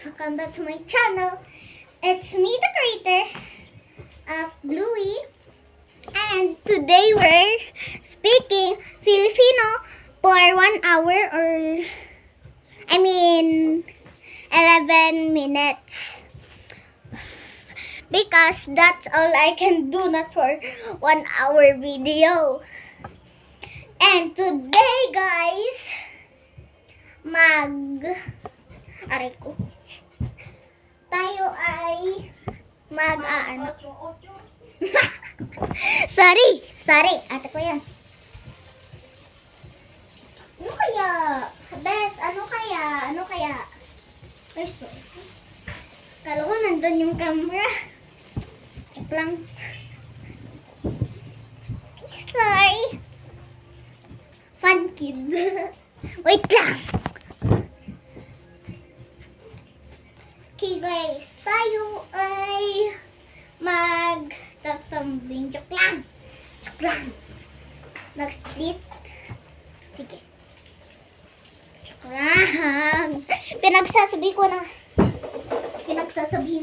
welcome back to my channel. It's me, the creator of Bluey, and today we're speaking Filipino for 1 hour, or 11 minutes, because that's all I can do, not for 1 hour video. And today, guys, tayo ay mag-aano. sorry, ate ko yan. Ano kaya? Bes, ano kaya? Ay, sorry. Kala ko nandun yung camera. Check lang. Sorry. Fun kid. Wait lang. Okay guys, tayo ay mag-tumbling. Joke lang. Mag-split. Sige. Joke lang. Pinagsasabihin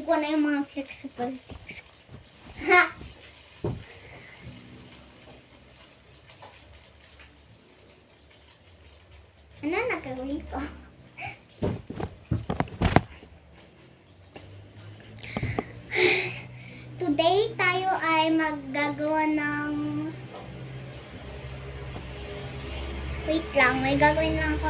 ko na yung mga flexible things. Ha! Ano nagagawin ko? Today, tayo ay maggagawa ng... Wait lang, may gagawin lang ako.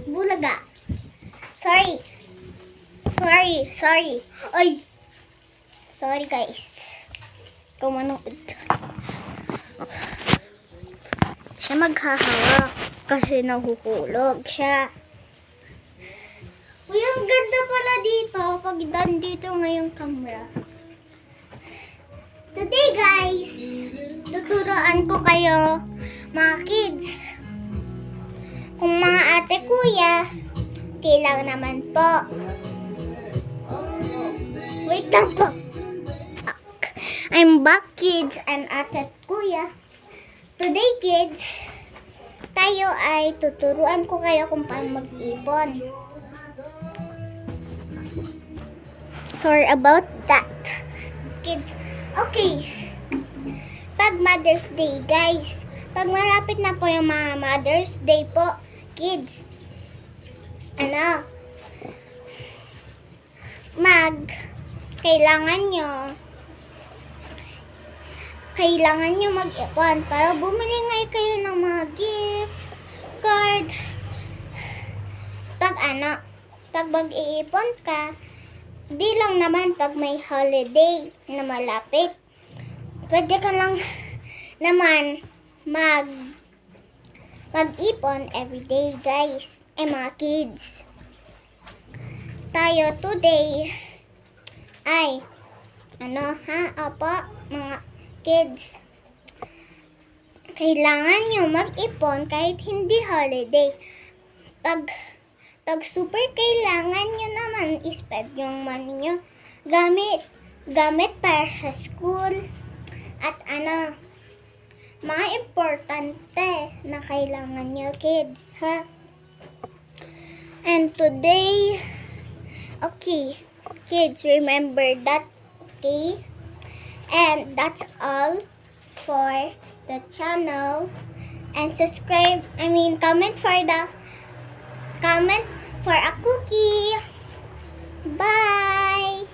Bulaga. Sorry. Ay! Sorry guys. Kumanood. Siya maghahawak kasi nahuhulog siya. Uy, ang ganda pala dito pag nandito ngayong camera. Today guys, tuturuan ko kayo, mga kids. Kung mga ate kuya, kailangan naman po. Wait lang po. I'm back, kids and ate kuya. Today, kids, tayo ay tuturuan ko kayo kung paano mag-ipon. Sorry about that, kids. Okay. Pag Mother's Day, guys. Pag malapit na po yung mga Mother's Day po, kids. Kailangan nyo mag-ipon para bumili ngayon kayo ng mga gifts, card. Pag mag-iipon ka, di lang naman pag may holiday na malapit. Pwede ka lang naman mag-ipon everyday, guys. Mga kids. Tayo today ay Opo, mga kids, kailangan nyo mag-ipon kahit hindi holiday. Pag super kailangan nyo naman i-spend yung money nyo gamit para sa school at mga importante na kailangan nyo, kids, ha? And today, okay, kids, remember that, okay? And that's all for the channel. And comment for a cookie. Bye.